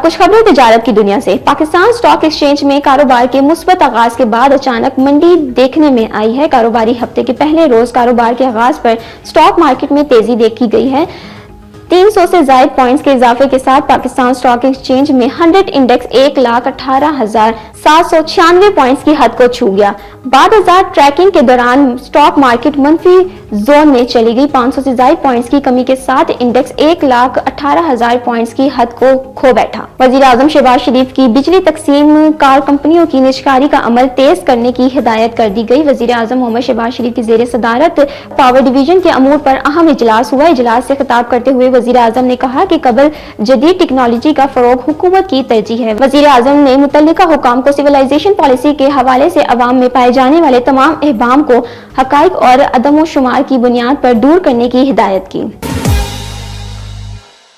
کچھ خبریں تجارت کی دنیا سے۔ پاکستان اسٹاک ایکسچینج میں کاروبار کے مثبت آغاز کے بعد اچانک منڈی دیکھنے میں آئی ہے۔ کاروباری ہفتے کے پہلے روز کاروبار کے آغاز پر اسٹاک مارکیٹ میں تیزی دیکھی گئی ہے۔ 300 سے زائد پوائنٹس کے اضافے کے ساتھ پاکستان اسٹاک ایکسچینج میں 100 انڈیکس 1,18,796 پوائنٹس کی حد کو چھو گیا۔ بعد ازاں ٹریکنگ کے دوران اسٹاک مارکیٹ منفی زون میں چلی گئی۔ 500 سے زائد پوائنٹس کی کمی کے ساتھ انڈیکس 1,18,000 پوائنٹس کی حد کو کھو بیٹھا۔ وزیر اعظم شہباز شریف کی بجلی تقسیم کار کمپنیوں کی نجکاری کا عمل تیز کرنے کی ہدایت کر دی گئی۔ وزیر اعظم محمد شہباز شریف کی زیر صدارت پاور ڈویژن کے امور پر اہم اجلاس ہوا۔ اجلاس سے خطاب کرتے ہوئے وزیر اعظم نے کہا کہ قبل جدید ٹیکنالوجی کا فروغ حکومت کی ترجیح ہے۔ وزیر اعظم نے متعلقہ حکام کو سویلائزیشن پالیسی کے حوالے سے عوام میں پائے جانے والے تمام ابہام کو حقائق اور عدم و شمار کی بنیاد پر دور کرنے کی ہدایت کی۔